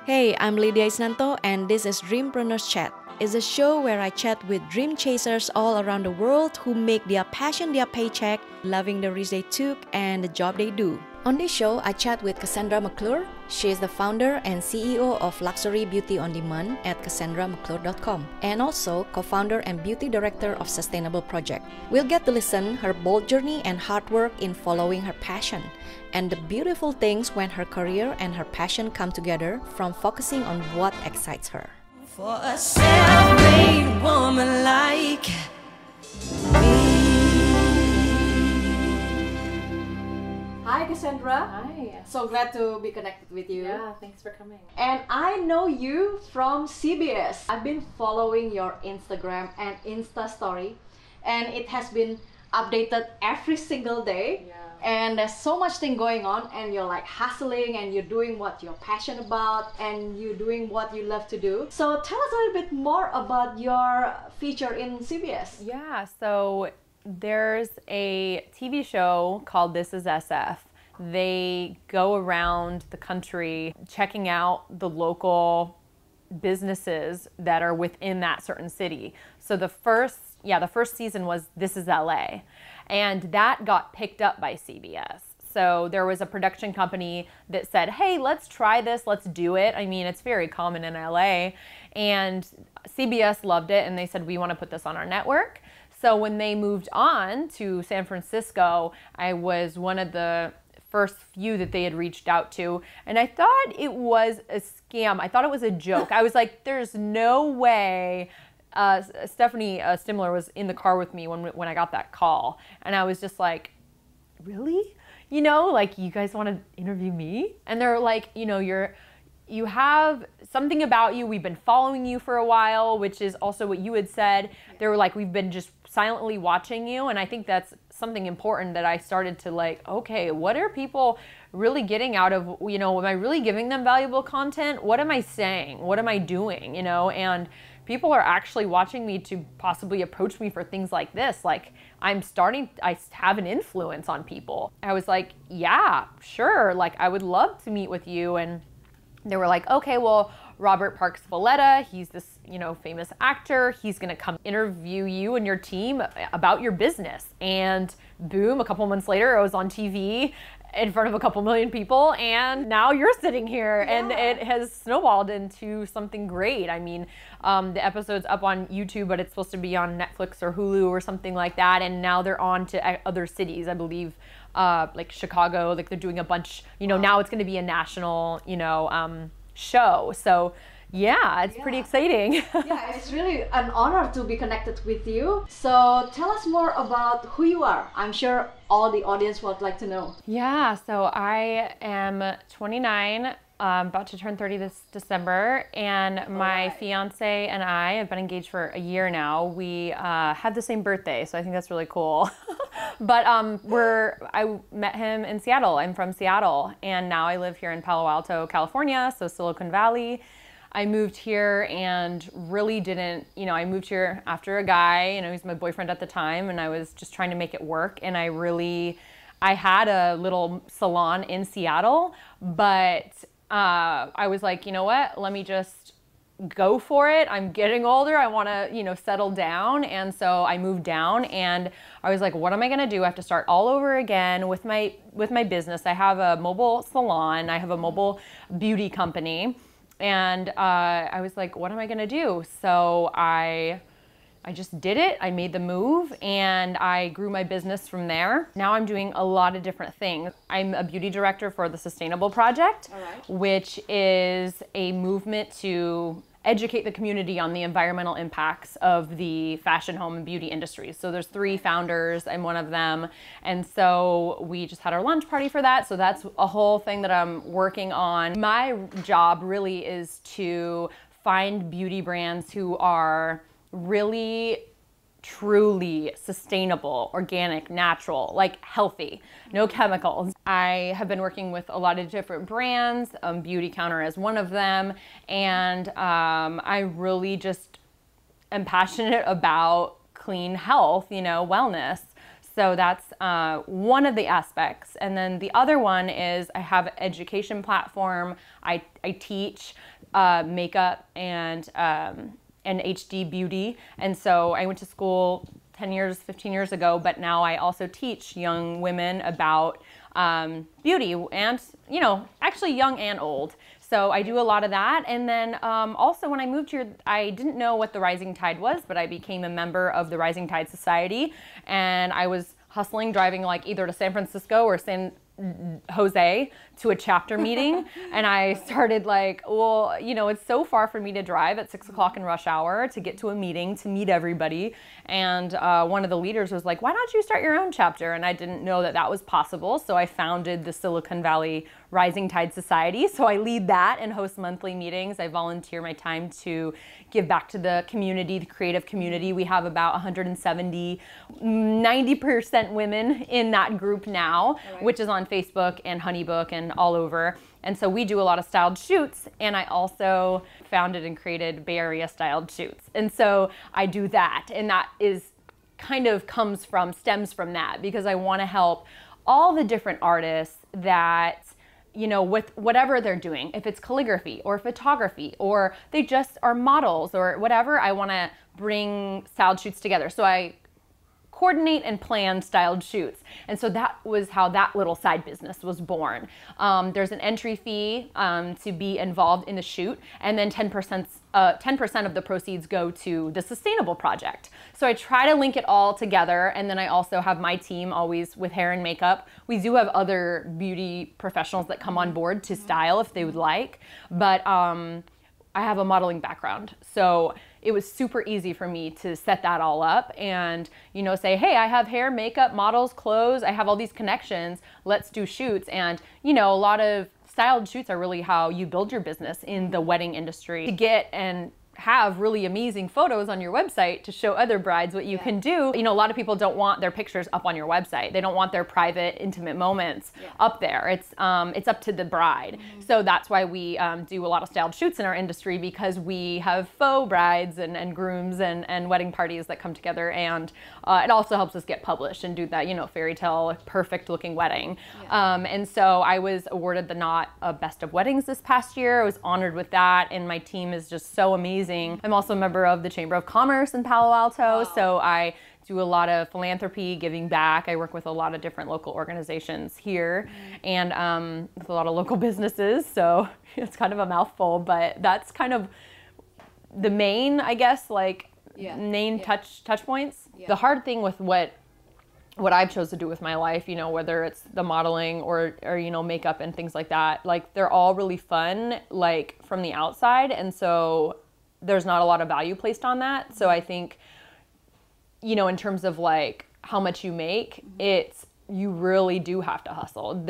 Hey, I'm Lydia Isnanto and this is Dreampreneurs Chat. It's a show where I chat with dream chasers all around the world who make their passion their paycheck, loving the risk they took and the job they do. On this show, I chat with Cassandra McClure. She is the founder and CEO of Luxury Beauty on Demand at CassandraMcClure.com and also co-founder and beauty director of Sustainable Project. We'll get to listen her bold journey and hard work in following her passion and the beautiful things when her career and her passion come together from focusing on what excites her. For a self-made woman like me. Hi Cassandra. Hi. So glad to be connected with you. Yeah, thanks for coming. And I know you from CBS. I've been following your Instagram and Insta story and it has been updated every single day. Yeah. And there's so much thing going on and you're like hustling and you're doing what you're passionate about and you're doing what you love to do. So tell us a little bit more about your feature in CBS. Yeah, so there's a TV show called This Is SF. They go around the country checking out the local businesses that are within that certain city. So the first season was This Is LA. And that got picked up by CBS. So there was a production company that said, hey, let's try this, let's do it. I mean, it's very common in LA. And CBS loved it and they said, we want to put this on our network. So when they moved on to San Francisco, I was one of the first few that they had reached out to. And I thought it was a scam. I thought it was a joke. I was like, there's no way. Stephanie Stimler was in the car with me when I got that call. And I was just like, really? You know, like, you guys want to interview me? And they're like, you know, you have something about you. We've been following you for a while, which is also what you had said. They were like, we've been just silently watching you. And I think that's something important that I started to like, okay, what are people really getting out of, you know, am I really giving them valuable content? What am I saying? What am I doing? You know, and people are actually watching me to possibly approach me for things like this. Like I have an influence on people. I was like, yeah, sure. Like I would love to meet with you. And they were like, okay, well, Robert Parks Valletta, he's this, you know, famous actor. He's gonna come interview you and your team about your business. And boom, a couple months later, I was on TV in front of a couple million people, and now you're sitting here. Yeah. And it has snowballed into something great. I mean, the episode's up on YouTube, but it's supposed to be on Netflix or Hulu or something like that, and now they're on to other cities, I believe, like Chicago, like they're doing a bunch, you know, now it's gonna be a national, you know, show. So yeah, it's pretty exciting. Yeah, it's really an honor to be connected with you. So tell us more about who you are. I'm sure all the audience would like to know. Yeah, so I am 29, about to turn 30 this December, and my fiance and I have been engaged for a year now. We have the same birthday, so I think that's really cool. But I met him in Seattle. I'm from Seattle, and now I live here in Palo Alto, California, so Silicon Valley. I moved here and really didn't, you know, I moved here after a guy, you know, he's my boyfriend at the time, and I was just trying to make it work. And I had a little salon in Seattle, but I was like, you know what, let me just go for it. I'm getting older. I want to, you know, settle down. And so I moved down and I was like, what am I going to do? I have to start all over again with my business. I have a mobile salon. I have a mobile beauty company. And I was like, what am I gonna do? So I just did it. I made the move and I grew my business from there. Now I'm doing a lot of different things. I'm a beauty director for the Sustainable Project, which is a movement to educate the community on the environmental impacts of the fashion, home, and beauty industries. So there's 3 founders, I'm one of them. And so we just had our lunch party for that. So that's a whole thing that I'm working on. My job really is to find beauty brands who are really truly sustainable, organic, natural, like healthy, no chemicals. I have been working with a lot of different brands, Beauty Counter is one of them, and I really just am passionate about clean health, you know, wellness. So that's one of the aspects. And then the other one is I have an education platform. I teach makeup and HD beauty. And so I went to school 10 years, 15 years ago, but now I also teach young women about beauty and, you know, actually young and old. So I do a lot of that. And then also when I moved here, I didn't know what the Rising Tide was, but I became a member of the Rising Tide Society. And I was hustling, driving like either to San Francisco or San Jose to a chapter meeting. And I started like, well, you know, it's so far for me to drive at 6 o'clock in rush hour to get to a meeting, to meet everybody. And one of the leaders was like, why don't you start your own chapter? And I didn't know that that was possible. So I founded the Silicon Valley Rising Tide Society. So I lead that and host monthly meetings. I volunteer my time to give back to the community, the creative community. We have about 170, 90% women in that group now, which is on Facebook and Honeybook and all over. And so we do a lot of styled shoots, and I also founded and created Bay Area styled shoots. And so I do that, and that is kind of stems from that, because I want to help all the different artists that, you know, with whatever they're doing, if it's calligraphy or photography, or they just are models or whatever, I want to bring styled shoots together. So I coordinate and plan styled shoots. And so that was how that little side business was born. There's an entry fee to be involved in the shoot, and then 10% of the proceeds go to the sustainable project. So I try to link it all together, and then I also have my team always with hair and makeup. We do have other beauty professionals that come on board to style if they would like, but I have a modeling background. So it was super easy for me to set that all up and, you know, say, hey, I have hair, makeup, models, clothes, I have all these connections, let's do shoots. And, you know, a lot of styled shoots are really how you build your business in the wedding industry. To get and have really amazing photos on your website to show other brides what you can do. You know, a lot of people don't want their pictures up on your website. They don't want their private, intimate moments up there. It's up to the bride. So that's why we do a lot of styled shoots in our industry, because we have faux brides and grooms and wedding parties that come together, and it also helps us get published and do that, you know, fairy tale, perfect looking wedding. And so I was awarded the Knot Best of Weddings this past year. I was honored with that, and my team is just so amazing. I'm also a member of the Chamber of Commerce in Palo Alto, so I do a lot of philanthropy, giving back. I work with a lot of different local organizations here, and with a lot of local businesses, so it's kind of a mouthful, but that's kind of the main, I guess, like main touch points. The hard thing with what I've chose to do with my life, you know, whether it's the modeling or you know, makeup and things like that, like they're all really fun, like from the outside, and so there's not a lot of value placed on that. So I think, you know, in terms of like how much you make, you really do have to hustle.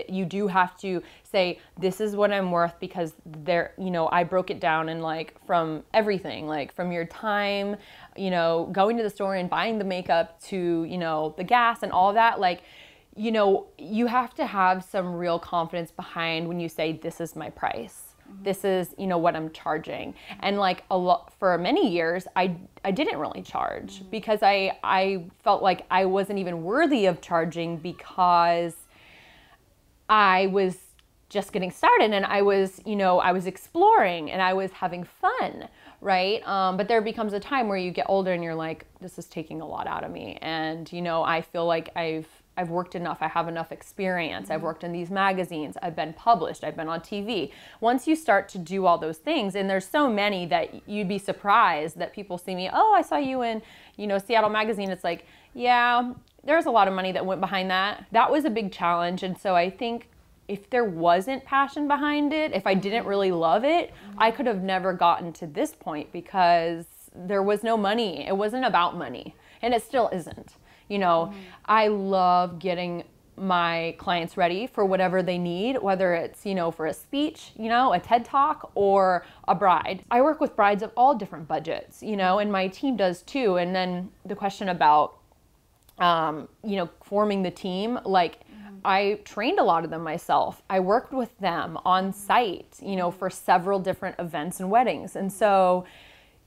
You do have to say, this is what I'm worth, because you know, I broke it down in like from everything, like from your time, you know, going to the store and buying the makeup to, you know, the gas and all of that. Like, you know, you have to have some real confidence behind when you say, this is my price. This is, you know, what I'm charging. And like for many years, I didn't really charge, because I felt like I wasn't even worthy of charging, because I was just getting started, and I was, you know, I was exploring and I was having fun, right? But there becomes a time where you get older and you're like, this is taking a lot out of me. And, you know, I feel like I've worked enough, I have enough experience, I've worked in these magazines, I've been published, I've been on TV. Once you start to do all those things, and there's so many that you'd be surprised that people see me, oh, I saw you in, you know, Seattle Magazine. It's like, yeah, there's a lot of money that went behind that. That was a big challenge. And so I think if there wasn't passion behind it, if I didn't really love it, I could have never gotten to this point, because there was no money. It wasn't about money, and it still isn't. You know, I love getting my clients ready for whatever they need, whether it's, you know, for a speech, you know, a TED Talk, or a bride. I work with brides of all different budgets, you know, and my team does too. And then the question about, you know, forming the team, like I trained a lot of them myself. I worked with them on site, you know, for several different events and weddings. And so,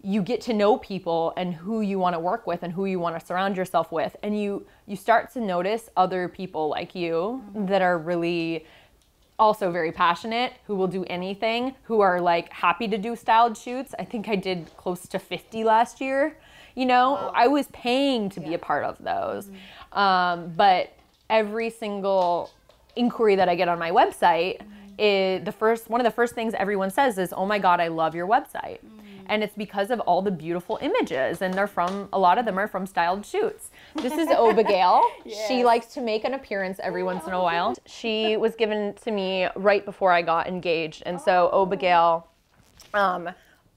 you get to know people and who you want to work with and who you want to surround yourself with. And you start to notice other people like you that are really also very passionate, who will do anything, who are like happy to do styled shoots. I think I did close to 50 last year. You know, Wow. I was paying to be a part of those. But every single inquiry that I get on my website, one of the first things everyone says is, "Oh my God, I love your website." And it's because of all the beautiful images, and a lot of them are from styled shoots. This is Abigail. Yes. She likes to make an appearance every once in a while. She was given to me right before I got engaged. And so Abigail,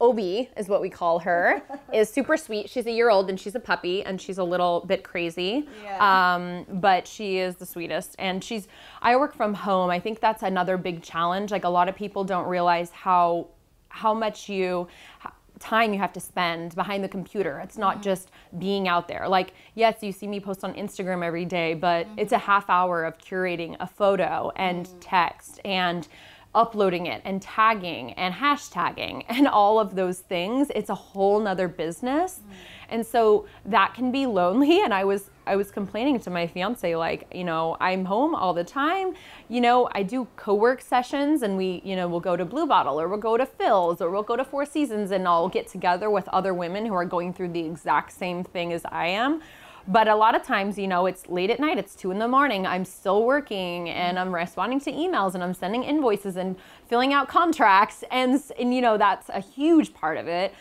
Obi is what we call her, is super sweet. She's a year old and she's a puppy and she's a little bit crazy. Yeah. But she is the sweetest. And I work from home. I think that's another big challenge. Like, a lot of people don't realize how much time you have to spend behind the computer. It's not just being out there. Like, yes, you see me post on Instagram every day, but it's a half hour of curating a photo and text and uploading it and tagging and hashtagging and all of those things. It's a whole nother business. And so that can be lonely. And I was complaining to my fiance, like, you know, I'm home all the time. You know, I do co-work sessions and we'll go to Blue Bottle or we'll go to Phil's or we'll go to Four Seasons and I'll get together with other women who are going through the exact same thing as I am. But a lot of times, you know, it's late at night, it's 2 in the morning, I'm still working and I'm responding to emails and I'm sending invoices and filling out contracts. And you know, that's a huge part of it,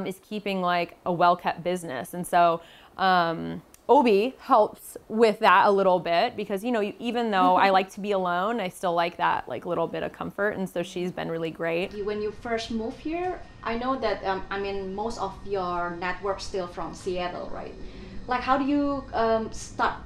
is keeping like a well-kept business. And so Obi helps with that a little bit because, you know, even though I like to be alone, I still like that like little bit of comfort. And so she's been really great. When you first moved here, I know that, I mean, most of your network still from Seattle, right? Like, how do you start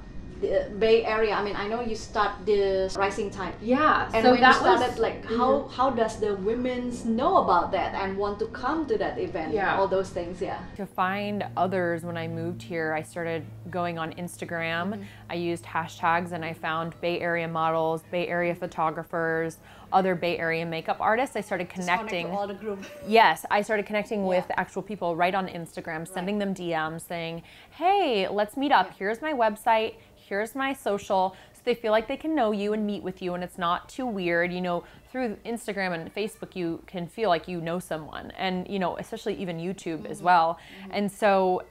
the Bay Area? I mean, I know you start the Rising Tide. Yeah. And so when that you started, like, how does the women know about that and want to come to that event? Yeah. All those things, yeah. To find others, when I moved here, I started going on Instagram. I used hashtags and I found Bay Area models, Bay Area photographers, other Bay Area makeup artists. I started connecting. Just connect to all the group. Yes, I started connecting with actual people right on Instagram, sending them DMs saying, hey, let's meet up. Here's my website. Here's my social. So they feel like they can know you and meet with you and it's not too weird. You know, through Instagram and Facebook, you can feel like you know someone, and, you know, especially even YouTube as well. And so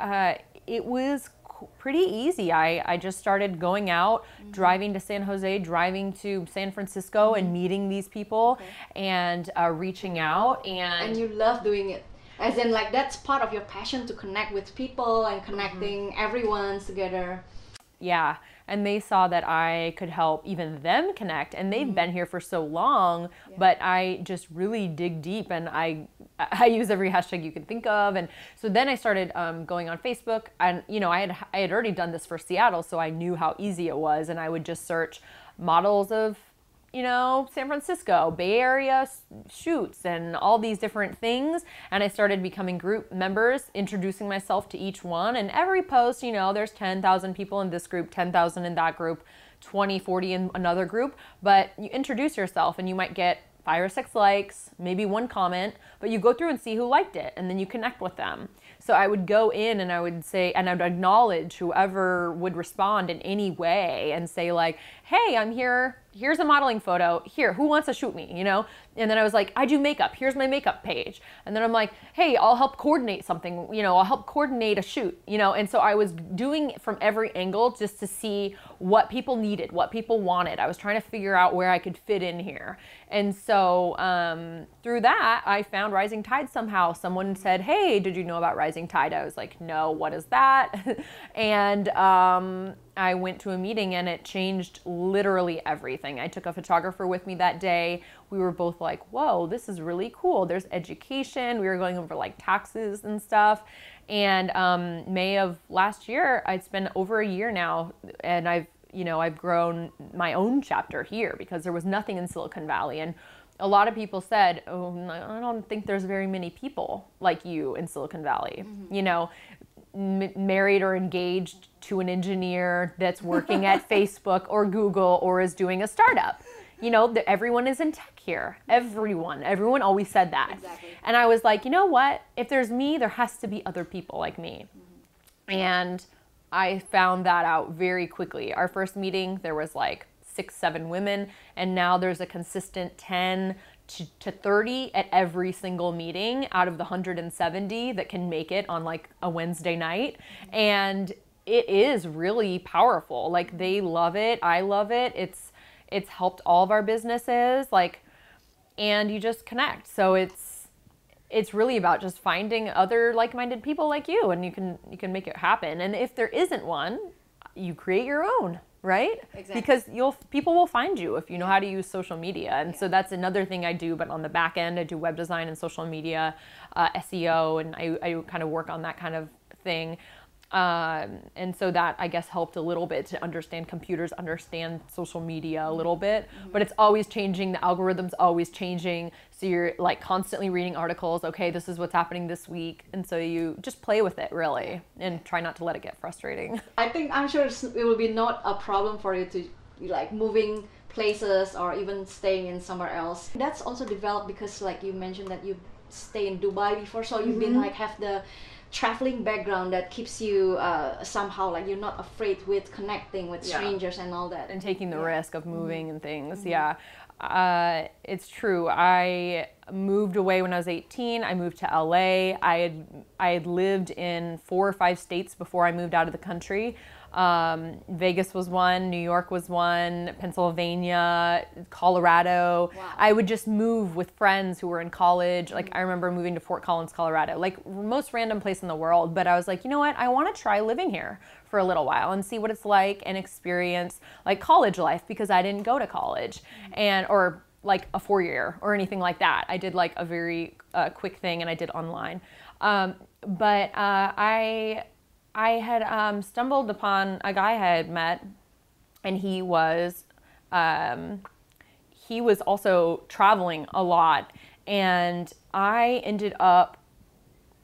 it was pretty easy. I just started going out, driving to San Jose, driving to San Francisco and meeting these people and reaching out. And you love doing it. As in, like, that's part of your passion, to connect with people and connecting everyone together. Yeah, and they saw that I could help even them connect, and they've been here for so long, but I just really dig deep, and I use every hashtag you can think of. And so then I started going on Facebook, and, you know, I had already done this for Seattle, so I knew how easy it was, and I would just search models of, you know, San Francisco, Bay Area shoots and all these different things. And I started becoming group members, introducing myself to each one. And every post, you know, there's 10,000 people in this group, 10,000 in that group, 20, 40 in another group. But you introduce yourself and you might get 5 or 6 likes, maybe 1 comment, but you go through and see who liked it and then you connect with them. So I would go in and I would say, and I'd acknowledge whoever would respond in any way and say, like, hey, I'm here. Here's a modeling photo. Here, who wants to shoot me, you know? And then I was like, I do makeup. Here's my makeup page. And then I'm like, hey, I'll help coordinate something, you know, I'll help coordinate a shoot, you know? And so I was doing it from every angle just to see what people needed, what people wanted. I was trying to figure out where I could fit in here. And so through that, I found Rising Tide somehow. Someone said, hey, did you know about Rising Tide? I was like, no, what is that? And I went to a meeting and it changed literally everything. I took a photographer with me that day. We were both like, whoa, this is really cool. There's education. We were going over like taxes and stuff. And May of last year, it's been over a year now, and I've grown my own chapter here because there was nothing in Silicon Valley. And a lot of people said, oh, I don't think there's very many people like you in Silicon Valley, you know, married or engaged to an engineer that's working at Facebook or Google or is doing a startup. you know, everyone is in tech here. Everyone always said that. Exactly. And I was like, you know what? If there's me, there has to be other people like me. And I found that out very quickly. Our first meeting, there was like 6, 7 women, and now there's a consistent 10 to 30 at every single meeting out of the 170 that can make it on like a Wednesday night. And it is really powerful. Like, they love it. I love it. It's helped all of our businesses, like, and you just connect. So it's really about just finding other like-minded people like you, and you can make it happen. And if there isn't one, you create your own, right? Exactly. Because people will find you if you know how to use social media. And so that's another thing I do, but on the back end, I do web design and social media, SEO, and I kind of work on that kind of thing. And so that, I guess, helped a little bit to understand computers, understand social media a little bit, but it's always changing. The algorithm's always changing. So you're like constantly reading articles. Okay, this is what's happening this week. And so you just play with it really and try not to let it get frustrating. I'm sure it will be not a problem for you to like moving places or even staying in somewhere else. That's also developed because, like you mentioned, that you stay in Dubai before, so you've been like have the traveling background that keeps you somehow like you're not afraid with connecting with strangers and all that, and taking the risk of moving and things. It's true. I moved away when I was 18. I moved to LA. I had lived in 4 or 5 states before I moved out of the country. Vegas was one, New York was one, Pennsylvania, Colorado. Wow. I would just move with friends who were in college. Like, I remember moving to Fort Collins, Colorado, like most random place in the world. But I was like, you know what? I want to try living here for a little while and see what it's like and experience like college life, because I didn't go to college or like a 4-year or anything like that. I did like a very quick thing, and I did online. But I had stumbled upon a guy I had met, and he was also traveling a lot, and I ended up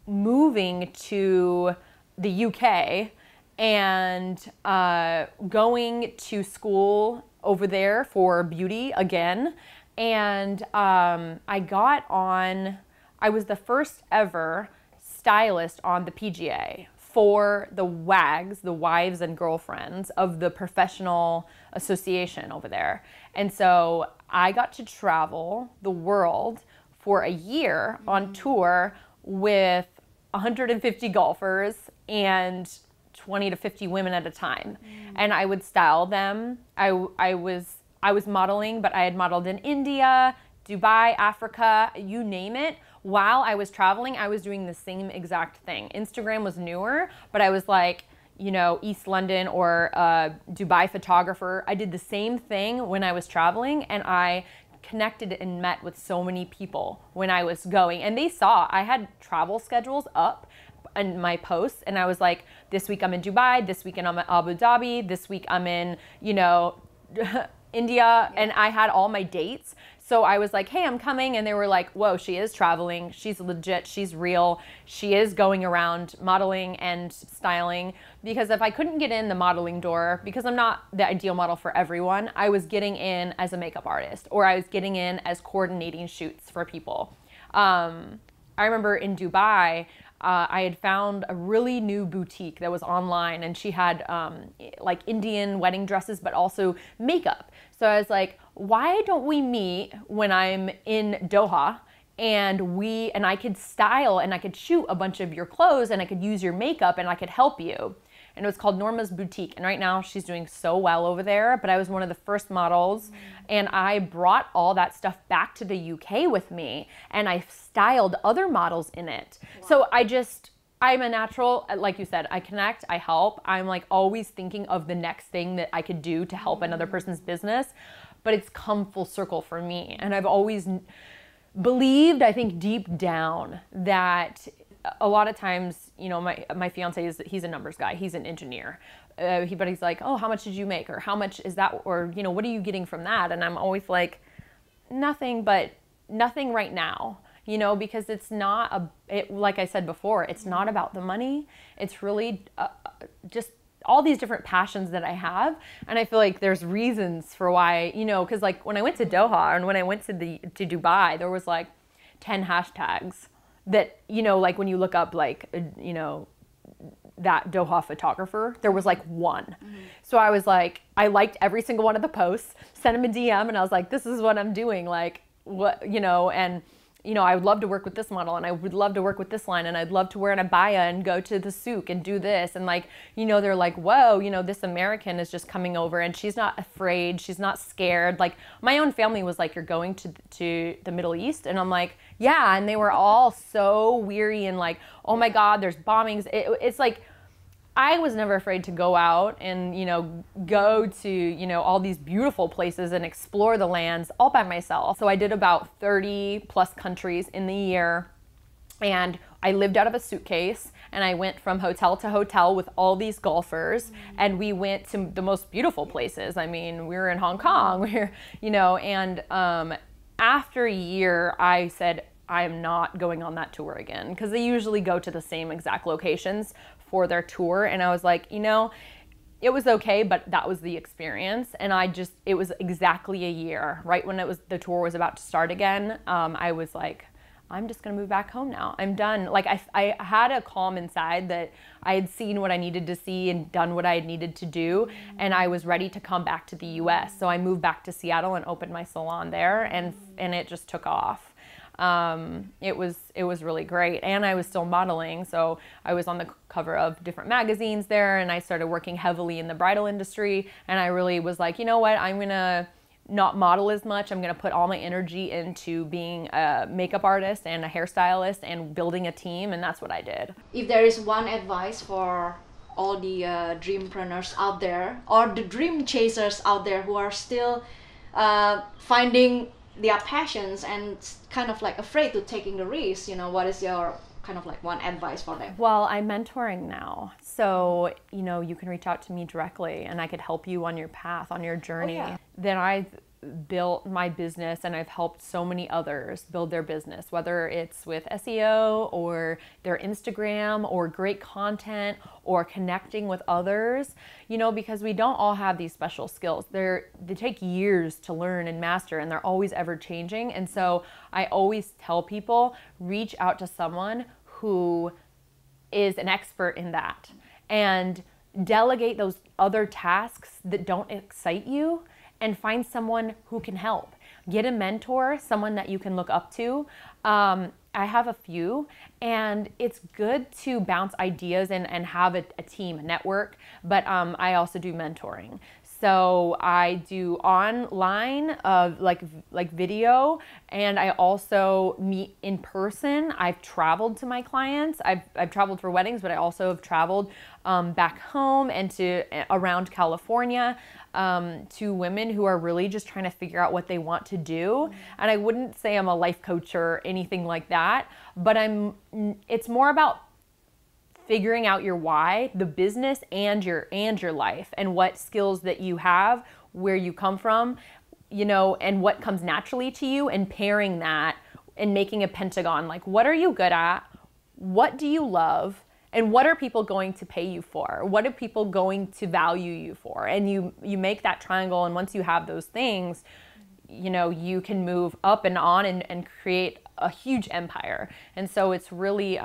moving to the UK and going to school over there for beauty again. And I was the first ever stylist on the PGA for the WAGs, the wives and girlfriends of the professional association over there. And so I got to travel the world for a year on tour with 150 golfers and 20 to 50 women at a time. And I would style them. I was modeling, but I had modeled in India, Dubai, Africa, you name it. While I was traveling, I was doing the same exact thing. Instagram was newer, but I was like, you know, East London or Dubai photographer. I did the same thing when I was traveling, and I connected and met with so many people when I was going. And they saw I had travel schedules up in my posts, and I was like, this week I'm in Dubai, this weekend I'm in Abu Dhabi, this week I'm in, you know, India, and I had all my dates. So I was like, hey, I'm coming. And they were like, whoa, she is traveling. She's legit. She's real. She is going around modeling and styling. Because if I couldn't get in the modeling door, because I'm not the ideal model for everyone, I was getting in as a makeup artist, or I was getting in as coordinating shoots for people. I remember in Dubai, I had found a really new boutique that was online, and she had like Indian wedding dresses, but also makeup. So I was like, why don't we meet when I'm in Doha, and I could style and I could shoot a bunch of your clothes, and I could use your makeup, and I could help you. And it was called Norma's Boutique. And right now she's doing so well over there, but I was one of the first models, and I brought all that stuff back to the UK with me, and I styled other models in it. Wow. So I'm a natural, like you said, I connect, I help. I'm like always thinking of the next thing that I could do to help another person's business, but it's come full circle for me. And I've always believed, I think deep down, that a lot of times, you know, my fiance he's a numbers guy, he's an engineer. But he's like, oh, how much did you make? Or how much is that? Or, you know, what are you getting from that? And I'm always like, nothing right now. You know, because it's not like I said before, it's not about the money. It's really just all these different passions that I have. And I feel like there's reasons for why, you know, because like when I went to Doha and when I went to Dubai, there was like 10 hashtags that, you know, like when you look up like, you know, that Doha photographer, there was like one. So I was like, I liked every single one of the posts, sent him a DM, and I was like, this is what I'm doing. Like, what, you know, and, you know, I would love to work with this model, and I would love to work with this line, and I'd love to wear an abaya and go to the souk and do this. And like, you know, they're like, whoa, you know, this American is just coming over and she's not afraid. She's not scared. Like my own family was like, you're going to the Middle East? And I'm like, yeah. And they were all so weary and like, oh my God, there's bombings. It's like, I was never afraid to go out and, you know, go to, you know, all these beautiful places and explore the lands all by myself. So I did about 30 plus countries in the year, and I lived out of a suitcase, and I went from hotel to hotel with all these golfers, and we went to the most beautiful places. I mean, we were in Hong Kong, we were, you know, and after a year, I said, I am not going on that tour again, because they usually go to the same exact locations for their tour. And I was like, you know, it was okay, but that was the experience. And it was exactly a year, right when the tour was about to start again. I was like, I'm just gonna move back home now. I'm done. Like I had a calm inside that I had seen what I needed to see and done what I had needed to do. And I was ready to come back to the US. So I moved back to Seattle and opened my salon there, and it just took off. It was really great, and I was still modeling, so I was on the cover of different magazines there, and I started working heavily in the bridal industry, and I really was like, you know what, I'm gonna not model as much. I'm gonna put all my energy into being a makeup artist and a hairstylist and building a team, and that's what I did. If there is one advice for all the dreampreneurs out there, or the dream chasers out there who are still finding their passions and kind of like afraid to taking the risk, you know, what is your kind of like one advice for them? Well, I'm mentoring now, so you know, you can reach out to me directly and I could help you on your path, on your journey. Oh, yeah. Then I've built my business and I've helped so many others build their business, whether it's with SEO or their Instagram or great content or connecting with others, you know, because we don't all have these special skills. They take years to learn and master, and they're always ever changing. And so I always tell people, reach out to someone who is an expert in that and delegate those other tasks that don't excite you, and find someone who can help. Get a mentor, someone that you can look up to. I have a few, and it's good to bounce ideas and have a team, a network, but I also do mentoring. So I do online like video, and I also meet in person. I've traveled to my clients. I've traveled for weddings, but I also have traveled back home and to around California to women who are really just trying to figure out what they want to do. And I wouldn't say I'm a life coach or anything like that, but it's more about figuring out your why, the business and your life, and what skills that you have, where you come from, you know, and what comes naturally to you, and pairing that and making a pentagon. Like, what are you good at? What do you love? And what are people going to pay you for? What are people going to value you for? And you make that triangle, and once you have those things, you know, you can move up and on and create a huge empire. And so it's really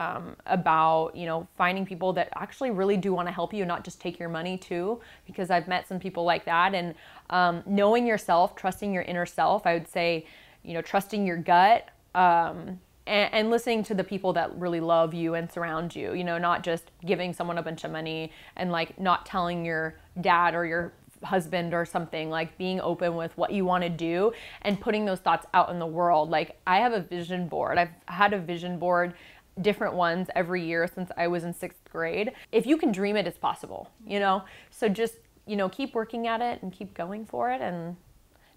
about, you know, finding people that actually really do want to help you, not just take your money too, because I've met some people like that. And knowing yourself, trusting your inner self, I would say, you know, trusting your gut, and listening to the people that really love you and surround you, you know, not just giving someone a bunch of money, and like not telling your dad or your husband or something, like being open with what you want to do and putting those thoughts out in the world. Like, I have a vision board. I've had a vision board, different ones every year since I was in 6th grade. If you can dream it, it's possible, you know? So just, you know, keep working at it and keep going for it, and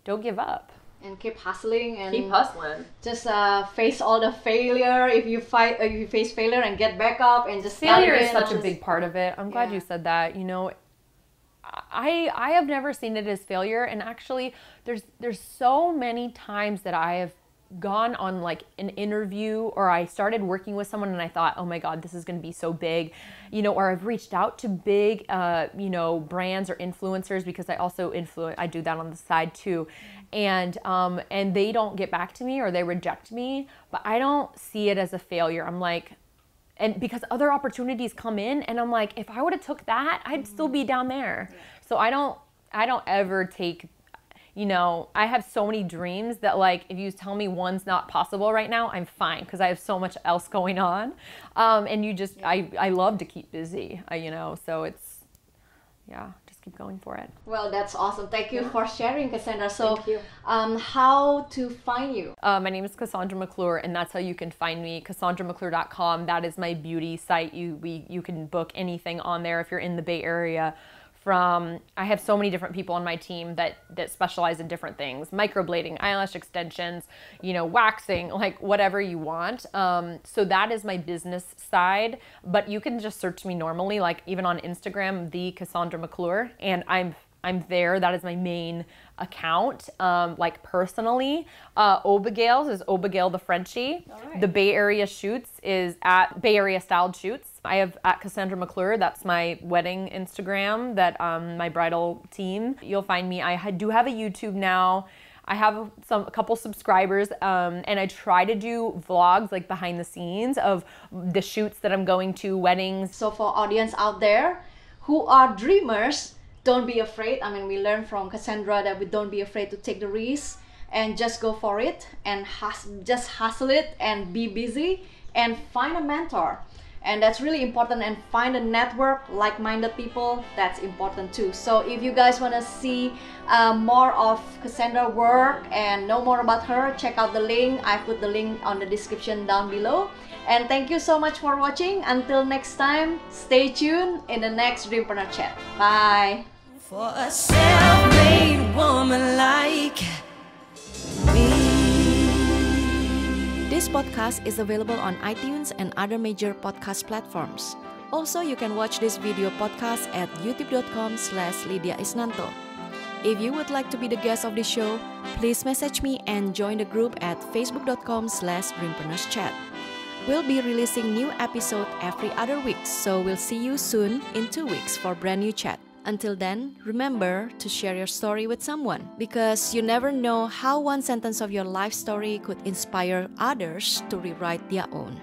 don't give up. And keep hustling and keep hustling. Just face all the failure. If you face failure, and get back up and just failure is such a big part of it. I'm glad you said that. You know, I have never seen it as failure, and actually there's so many times that I have gone on like an interview, or I started working with someone and I thought, oh my God, this is going to be so big, you know, or I've reached out to big, you know, brands or influencers, because I also I do that on the side too. And they don't get back to me, or they reject me, but I don't see it as a failure. I'm like, and because other opportunities come in and I'm like, if I would have took that, I'd still be down there. Yeah. So I don't ever take, you know, I have so many dreams that like, if you tell me one's not possible right now, I'm fine, because I have so much else going on. And you just, I love to keep busy, you know, so it's, yeah, just keep going for it. Well, that's awesome. Thank you for sharing, Cassandra. So, how to find you? My name is Cassandra McClure, and that's how you can find me, CassandraMcClure.com. That is my beauty site. You can book anything on there if you're in the Bay Area. I have so many different people on my team that specialize in different things: microblading, eyelash extensions, you know, waxing, like whatever you want. So that is my business side, but you can just search me normally, like even on Instagram, the Cassandra McClure, and I'm there. That is my main account, like personally. Obagail's is Obagail the Frenchie. Right. The Bay Area Shoots is at Bay Area Styled Shoots. I have at Cassandra McClure, that's my wedding Instagram, that my bridal team. You'll find me. I do have a YouTube now. I have a couple subscribers, and I try to do vlogs like behind the scenes of the shoots that I'm going to, weddings. So for audience out there who are dreamers, don't be afraid. I mean, we learned from Cassandra that we don't be afraid to take the risk and just go for it and just hustle it and be busy and find a mentor. And that's really important, and find a network, like-minded people, that's important too. So if you guys want to see more of Cassandra's work and know more about her, check out the link. I put the link on the description down below. And thank you so much for watching. Until next time, stay tuned in the next Dreampreneur Chat. Bye. For a self-made woman like me. This podcast is available on iTunes and other major podcast platforms. Also, you can watch this video podcast at youtube.com/Lydia Isnanto. If you would like to be the guest of the show, please message me and join the group at facebook.com/DreampreneurSchat. We'll be releasing new episode every other week, so we'll see you soon in 2 weeks for brand new chat. Until then, remember to share your story with someone, because you never know how one sentence of your life story could inspire others to rewrite their own.